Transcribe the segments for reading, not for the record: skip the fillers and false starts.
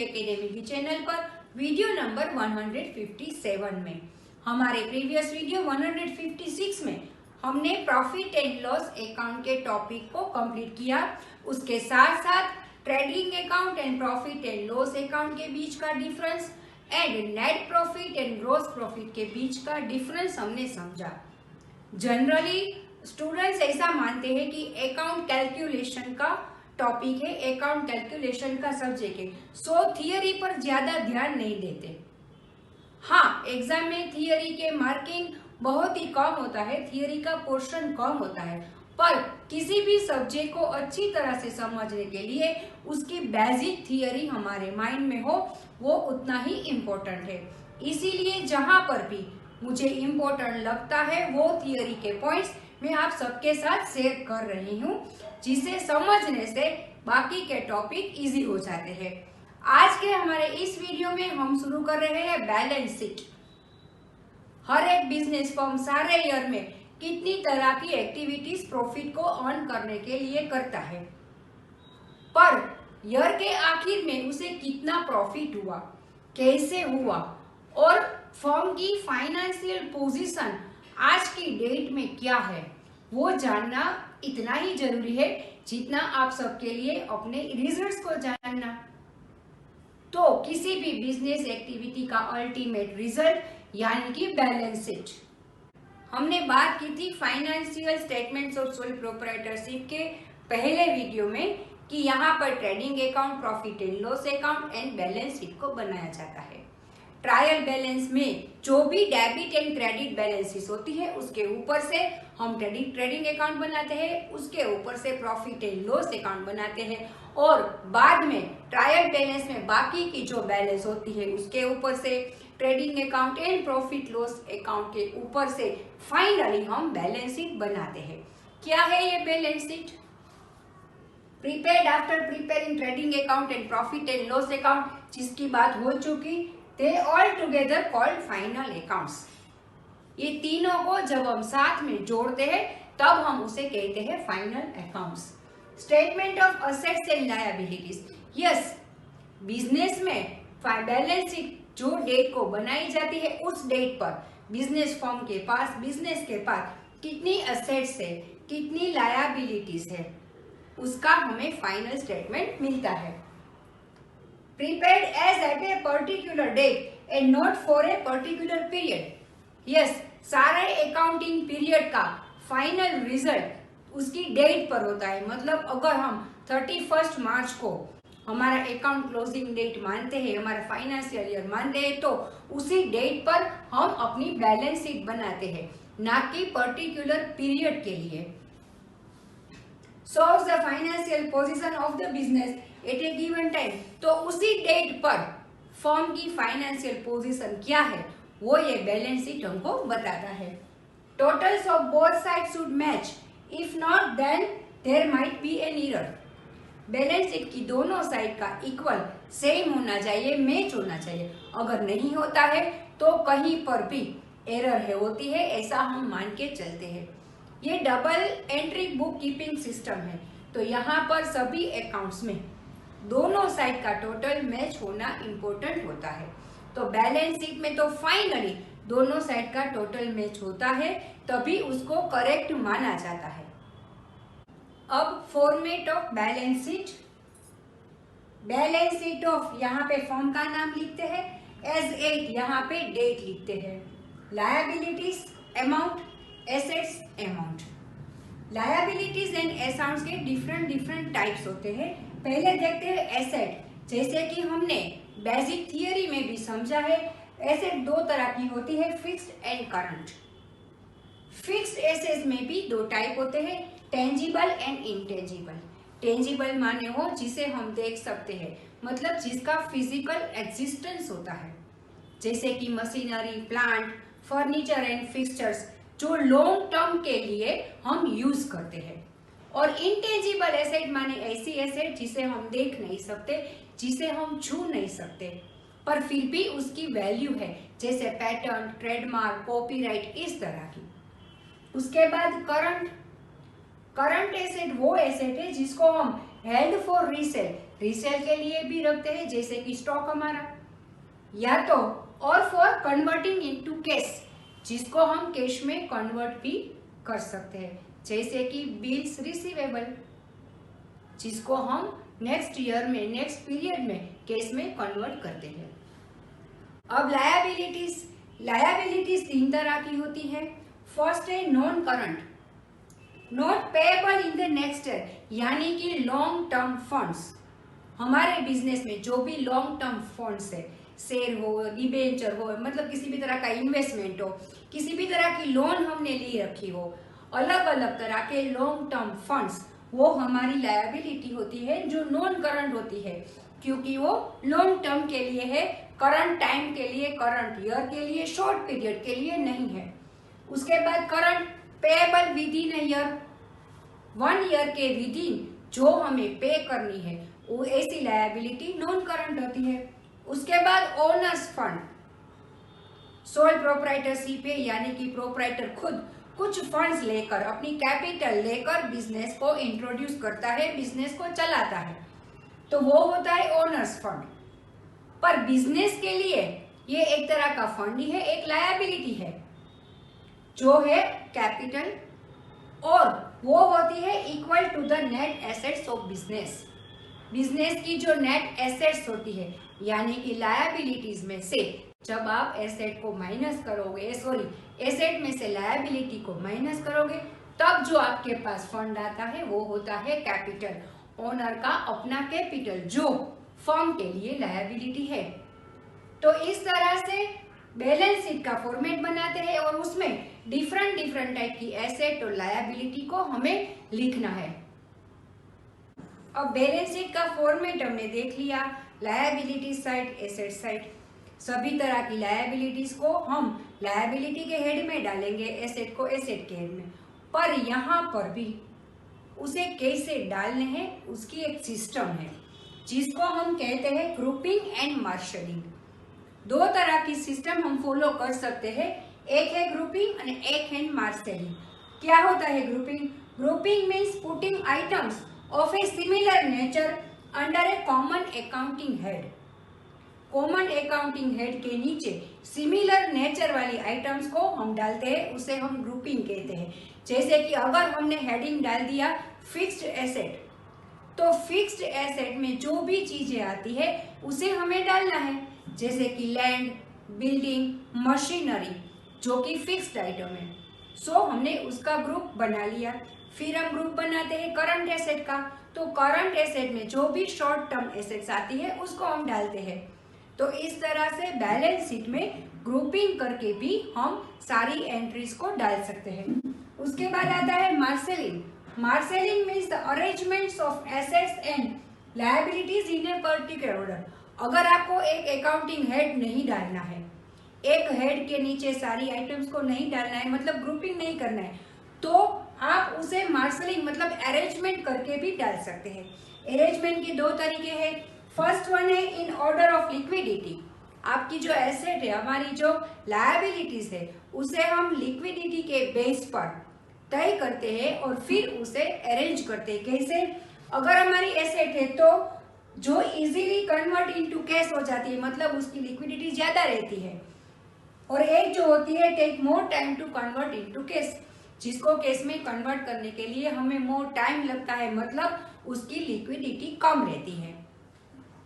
Academy की channel पर video number 157 में। हमारे प्रीवियस वीडियो 156 में हमने प्रॉफिट एंड लॉस अकाउंट के टॉपिक को कंप्लीट किया। उसके साथ साथ trading account and profit and loss account के बीच का difference and net profit and gross profit के बीच का डिफरेंस हमने समझा। जनरली स्टूडेंट्स ऐसा मानते हैं कि अकाउंट कैलकुलेशन का टॉपिक है, अकाउंट कैलकुलेशन का सब्जेक्ट है, सो थियरी पर ज्यादा ध्यान नहीं देते। हाँ, एग्जाम में थियरी के मार्किंग बहुत ही कम होता है, थियरी का पोर्शन कम होता है, पर किसी भी सब्जेक्ट को अच्छी तरह से समझने के लिए उसकी बेसिक थियरी हमारे माइंड में हो, वो उतना ही इम्पोर्टेंट है। इसीलिए जहां पर भी मुझे इम्पोर्टेंट लगता है वो थियरी के पॉइंट्स मैं आप सबके साथ शेयर कर रही हूँ, जिसे समझने से बाकी के टॉपिक इजी हो जाते हैं। आज के हमारे इस वीडियो में हम शुरू कर रहे हैं बैलेंस शीट। हर एक बिजनेस फर्म सारे ईयर में कितनी तरह की एक्टिविटीज प्रॉफिट को अर्न करने के लिए करता है, पर ईयर के आखिर में उसे कितना प्रॉफिट हुआ, कैसे हुआ और फर्म की फाइनेंशियल पोजीशन आज की डेट में क्या है, वो जानना इतना ही जरूरी है जितना आप सबके लिए अपने रिजल्ट्स को जानना। तो किसी भी बिजनेस एक्टिविटी का अल्टीमेट रिजल्ट यानी कि बैलेंस शीट। हमने बात की थी financial statements of sole proprietorship के पहले वीडियो में कि यहाँ पर trading account, profit and loss account and balance sheet को बनाया जाता है। ट्रायल बैलेंस में जो भी डेबिट एंड क्रेडिट बैलेंसेस होती है उसके ऊपर से हम ट्रेडिंग अकाउंट बनाते हैं, उसके ऊपर से प्रॉफिट एंड लॉस अकाउंट बनाते हैं और बाद में ट्रायल बैलेंस में बाकी की जो बैलेंस होती है उसके ऊपर से trading account and profit loss account के ऊपर से फाइनली हम बैलेंस शीट बनाते हैं। क्या है ये balance sheet? Prepaid after preparing trading account and profit and loss account, जिसकी बात हो चुकी, they all together called final accounts। ये तीनों को जब हम साथ में जोड़ते हैं तब हम उसे कहते हैं final accounts. Statement of assets and liabilities, yes, business में बैलेंस शीट जो डेट को बनाई जाती है उस डेट पर बिजनेस फर्म के पास, बिजनेस के पास कितनी असेट्स है, कितनी लायबिलिटीज है, उसका हमें फाइनल स्टेटमेंट मिलता है। Prepaid as at a particular date and not for a particular period। Yes, सारे अकाउंटिंग पीरियड का फाइनल रिजल्ट उसकी डेट पर होता है। मतलब अगर हम 31 मार्च को हमारा अकाउंट क्लोजिंग डेट मानते हैं, हमारा फाइनेंशियल ईयर मानते हैं, तो उसी डेट पर हम अपनी बैलेंस शीट बनाते हैं, ना कि पर्टिकुलर पीरियड के लिए। Shows the financial position of the business at a given time। तो उसी डेट पर फर्म की फाइनेंशियल पोजीशन क्या है वो ये बैलेंस शीट हमको बताता है। Totals of both side should match, if not then there might be an error. Balance sheet की दोनों साइड का इक्वल सेम होना चाहिए, मैच होना चाहिए। अगर नहीं होता है तो कहीं पर भी एरर है होती है, ऐसा हम मान के चलते हैं। ये double entry book keeping system है, तो यहाँ पर सभी अकाउंट्स में दोनों साइड का टोटल मैच होना इम्पोर्टेंट होता है। तो बैलेंस शीट में तो फाइनली दोनों साइड का टोटल मैच होता है, तभी उसको करेक्ट माना जाता है। अब format of balance sheet. Balance sheet of, यहाँ पे फर्म का नाम लिखते हैं, एज एट यहाँ पे डेट लिखते हैं, liabilities amount, assets amount. Liabilities and assets के डिफरेंट टाइप्स होते हैं। पहले देखते हैं एसेट। जैसे कि हमने बेसिक थियरी में भी समझा है, एसेट दो तरह की होती है, fixed and current. Fixed assets में भी दो टाइप होते हैं, टेंजिबल एंड इनटेंजिबल। टेंजिबल माने हो जिसे हम देख सकते हैं, मतलब जिसका फिजिकल एग्जिस्टेंस होता है, जैसे कि machinery, plant, furniture and fixtures, जो लॉन्ग टर्म के लिए हम यूज करते हैं। और इंटेंजिबल एसेट माने ऐसी एसेट जिसे हम देख नहीं सकते, जिसे हम छू नहीं सकते, पर फिर भी उसकी वैल्यू है, जैसे पैटर्न, ट्रेडमार्क, कॉपीराइट, इस तरह की। उसके बाद करंट। करंट एसेट वो एसेट है जिसको हम हेल्ड फॉर रीसेल रीसेल के लिए भी रखते हैं, जैसे कि स्टॉक हमारा, या तो और फॉर कन्वर्टिंग इनटू कैश, जिसको हम कैश में कन्वर्ट भी कर सकते हैं, जैसे कि बिल्स रिसीवेबल, जिसको हम नेक्स्ट ईयर में, नेक्स्ट पीरियड में कैश में कन्वर्ट करते हैं। अब लायबिलिटीज 3 तरह की होती है। फर्स्ट है non current, not payable in the next year, यानी कि लॉन्ग टर्म फंड्स। हमारे बिजनेस में जो भी लॉन्ग टर्म फंड्स है, शेयर हो, डिबेंचर हो, मतलब किसी भी तरह का इन्वेस्टमेंट हो, किसी भी तरह की लोन हमने ली रखी हो, अलग अलग तरह के लॉन्ग टर्म फंड्स, वो हमारी लायबिलिटी होती है जो नॉन करंट होती है, क्योंकि वो लॉन्ग टर्म के लिए है, करंट टाइम के लिए, करंट ईयर के लिए, शॉर्ट पीरियड के लिए नहीं है। उसके बाद current payable with in year, 1 year के विद इन जो हमें पे करनी है, वो ऐसी लायबिलिटी नॉन करंट होती है। उसके बाद ओनर्स फंड, सोल प्रोप्राइटरशिप है, यानी कि प्रोप्राइटर खुद कुछ फंड्स लेकर, अपनी कैपिटल लेकर बिजनेस को इंट्रोड्यूस करता है, बिजनेस को चलाता है, तो वो होता है ओनर्स फंड। पर बिजनेस के लिए ये एक तरह का फंड ही है, एक लायबिलिटी है जो है कैपिटल, और वो होती है equal to the net assets of business. Business की जो नेट एसेट्स होती है, यानी कि लायबिलिटीज में से जब आप एसेट को माइनस करोगे, एसेट में से लायबिलिटी को माइनस करोगे, तब जो आपके पास फंड आता है वो होता है कैपिटल, ओनर का अपना कैपिटल, जो फर्म के लिए लायबिलिटी है। तो इस तरह से बैलेंस शीट का फॉर्मेट बनाते हैं और उसमें डिफरेंट टाइप की एसेट और लायबिलिटी को हमें लिखना है। अब बैलेंस शीट का फॉर्मेट हमने देख लिया, लायबिलिटी साइड, एसेट साइड, सभी तरह की लायबिलिटीज को हम लायबिलिटी के हेड में डालेंगे, एसेट को एसेट के हेड में। पर यहाँ पर भी उसे कैसे डालने हैं, उसकी एक सिस्टम है जिसको हम कहते हैं ग्रुपिंग एंड मार्शलिंग। 2 तरह की सिस्टम हम फॉलो कर सकते हैं, एक है ग्रुपिंग और एक है मार्शलिंग। क्या होता है grouping? Grouping means putting items of a similar nature under A common accounting head. Common accounting head के नीचे सिमिलर नेचर वाली आइटम्स को हम डालते हैं, उसे हम ग्रुपिंग कहते हैं। जैसे कि अगर हमने हेडिंग डाल दिया फिक्स्ड एसेट, तो फिक्स्ड एसेट में जो भी चीजें आती है उसे हमें डालना है, जैसे कि लैंड, बिल्डिंग, मशीनरी, जो कि फिक्स्ड आइटम है। सो हमने उसका ग्रुप बना लिया। फिर हम ग्रुप बनाते हैं करंट एसेट का, तो करंट एसेट में जो भी शॉर्ट टर्म एसेट्स आती है उसको हम डालते हैं। तो इस तरह से बैलेंस शीट में ग्रुपिंग करके भी हम सारी एंट्रीज को डाल सकते हैं। उसके बाद आता है marshalling. Marshalling means the arrangements of assets and liabilities in a particular order. अगर आपको एक अकाउंटिंग हेड नहीं डालना है, एक हेड के नीचे सारी आइटम्स को नहीं डालना है, मतलब ग्रुपिंग नहीं करना है, तो आप उसे मार्शलिंग मतलब अरेंजमेंट करके भी डाल सकते हैं। अरेंजमेंट के 2 तरीके हैं। फर्स्ट वन है इन ऑर्डर ऑफ लिक्विडिटी। आपकी जो एसेट है, हमारी जो लायबिलिटीज है, उसे हम लिक्विडिटी के बेस पर तय करते हैं और फिर उसे अरेंज करते हैं। कैसे? अगर हमारी एसेट है तो जो इजीली कन्वर्ट इनटू कैश हो जाती है, मतलब उसकी लिक्विडिटी ज्यादा रहती है, और एक जो होती है take more time to convert into cash, जिसको कैश में कन्वर्ट करने के लिए हमें मोर टाइम लगता है, मतलब उसकी लिक्विडिटी कम रहती है।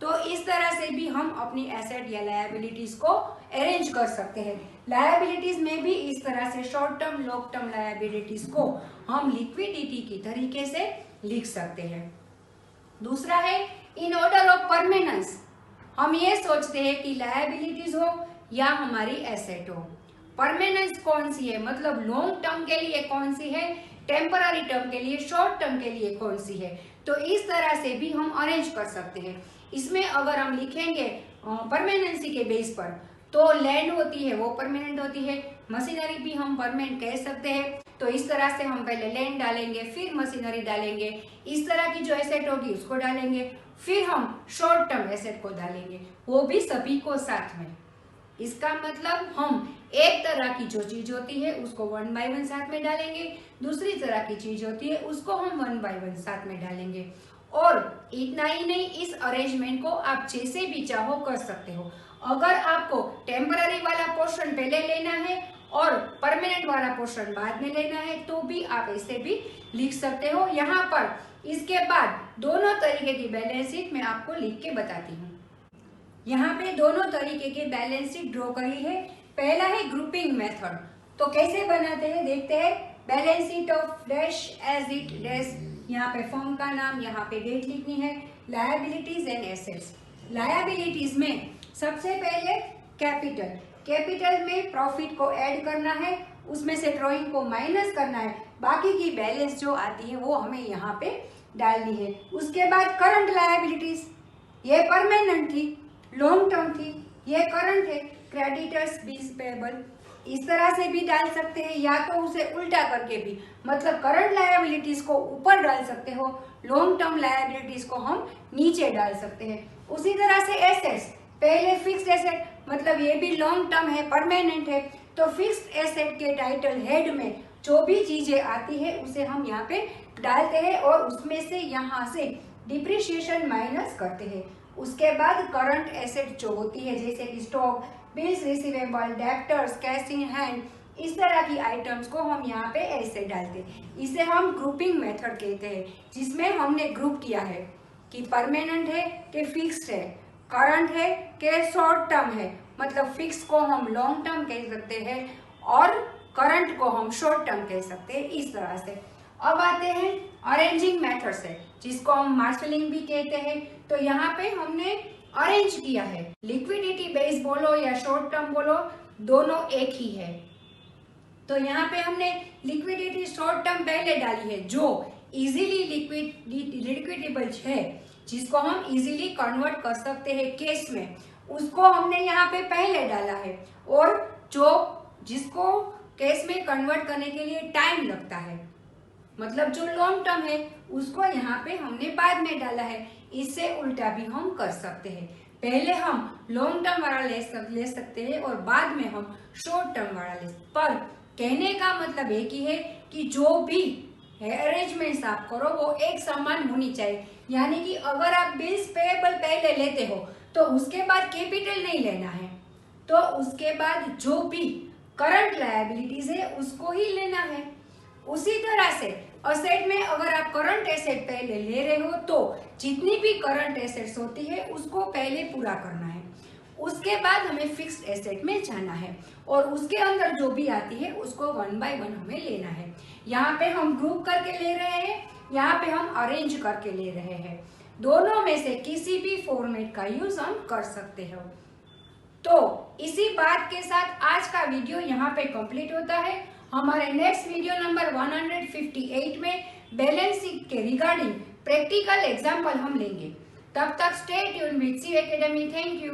तो इस तरह से भी हम अपनी एसेट या लायबिलिटीज को अरेंज कर सकते हैं। लायबिलिटीज में भी इस तरह से short term, long term liabilities को हम लिक्विडिटी की तरीके से लिख सकते हैं। दूसरा है इन ऑर्डर ऑफ परमानेंस। हम ये सोचते हैं कि लायबिलिटीज हो या हमारी एसेट हो, परमानेंस कौन सी है, मतलब लॉन्ग टर्म के लिए कौन सी है, टेम्पररी टर्म के लिए, शॉर्ट टर्म के लिए कौन सी है। तो इस तरह से भी हम अरेंज कर सकते हैं। इसमें अगर हम लिखेंगे परमानेंसी के बेस पर, तो लैंड होती है वो परमानेंट होती है, मशीनरी भी हम परमानेंट कह सकते हैं। तो इस तरह से हम पहले लैंड डालेंगे, फिर मशीनरी डालेंगे, इस तरह की जो एसेट होगी उसको डालेंगे, फिर हम शॉर्ट टर्म एसेट को डालेंगे, वो भी सभी को साथ में। इसका मतलब हम एक तरह की जो चीज होती है उसको 1 बाय 1 साथ में डालेंगे, दूसरी तरह की चीज होती है उसको हम 1 बाय 1 साथ में डालेंगे, और इतना ही नहीं, इस अरेंजमेंट को आप जैसे भी चाहो कर सकते हो। अगर आपको टेम्पररी वाला पोर्शन पहले लेना है और परमानेंट वाला पोर्शन बाद में लेना है तो भी आप ऐसे भी लिख सकते हो। यहाँ पर इसके बाद दोनों तरीके की बैलेंस शीट मैं आपको लिख के बताती हूँ। यहाँ पे दोनों तरीके के बैलेंस शीट ड्रॉ करी है। पहला है ग्रुपिंग मेथड, तो कैसे बनाते हैं देखते हैं। Balance sheet of dash as it dash, यहाँ पे फर्म का नाम, यहाँ पे डेट लिखनी है। लायबिलिटीज एंड एसेट्स, लायबिलिटीज में सबसे पहले कैपिटल में प्रॉफिट को ऐड करना है, उसमें से ड्रॉइंग को माइनस करना है, बाकी की बैलेंस जो आती है वो हमें यहाँ पे डालनी है। उसके बाद करंट लायबिलिटीज, ये परमानेंट थी, लॉन्ग टर्म थी, ये करंट है। क्रेडिटर्स बिल्स पेएबल, इस तरह से भी डाल सकते हैं या तो उसे उल्टा करके भी, मतलब करंट लायबिलिटीज को ऊपर डाल सकते हो, लॉन्ग टर्म लायबिलिटीज को हम नीचे डाल सकते हैं। उसी तरह से एसेट्स, पहले फिक्स्ड एसेट, मतलब ये भी लॉन्ग टर्म है, परमानेंट है, तो फिक्स्ड एसेट के टाइटल हेड में जो भी चीजें आती है उसे हम यहाँ पे डालते हैं और उसमें से यहाँ से डिप्रिशिएशन माइनस करते हैं। उसके बाद करंट एसेट जो होती है जैसे कि stock, bills receivable, debtors, cash in hand, इस तरह की आइटम्स को हम यहाँ पे ऐसे डालते हैं। इसे हम ग्रुपिंग मेथड कहते हैं, जिसमें हमने ग्रुप किया है कि परमानेंट है कि फिक्स्ड है, करंट है कि शॉर्ट टर्म है, मतलब फिक्स को हम लॉन्ग टर्म कह सकते हैं और करंट को हम शॉर्ट टर्म कह सकते हैं, इस तरह से। अब आते हैं अरेंजिंग मेथड से, जिसको हम मार्शलिंग भी कहते हैं। तो यहाँ पे हमने अरेंज किया है, लिक्विडिटी बेस बोलो या शॉर्ट टर्म बोलो, दोनों एक ही है। तो यहाँ पे हमने लिक्विडिटी शॉर्ट टर्म पहले डाली है, जो इजीली लिक्विडेबल है, जिसको हम इजीली कन्वर्ट कर सकते हैं केस में, उसको हमने यहाँ पे पहले डाला है। और जिसको केस में कन्वर्ट करने के लिए टाइम लगता है, मतलब जो लॉन्ग टर्म है, उसको यहाँ पे हमने बाद में डाला है। इससे उल्टा भी हम कर सकते हैं, पहले हम लॉन्ग टर्म वाला ले सकते हैं और बाद में हम शॉर्ट टर्म वाला पर कहने का मतलब एक ही है कि जो भी अरेंजमेंट्स आप करो वो एक समान होनी चाहिए। यानी कि अगर आप बिल्स पेएबल पहले लेते हो तो उसके बाद कैपिटल नहीं लेना है, तो उसके बाद जो भी करंट लायबिलिटीज है उसको ही लेना है। उसी तरह से असेट में अगर आप करंट एसेट पहले ले रहे हो तो जितनी भी करंट एसेट्स होती है उसको पहले पूरा करना है, उसके बाद हमें फिक्स्ड एसेट में जाना है और उसके अंदर जो भी आती है उसको 1 बाय 1 हमें लेना है। यहाँ पे हम ग्रुप करके ले रहे हैं, यहाँ पे हम अरेंज करके ले रहे हैं। दोनों में से किसी भी फॉर्मेट का यूज हम कर सकते हो। तो इसी बात के साथ आज का वीडियो यहाँ पे कंप्लीट होता है। हमारे नेक्स्ट वीडियो नंबर 158 में बैलेंस शीट के रिगार्डिंग प्रैक्टिकल एग्जाम्पल हम लेंगे। तब तक stay tuned with C academy. Thank you.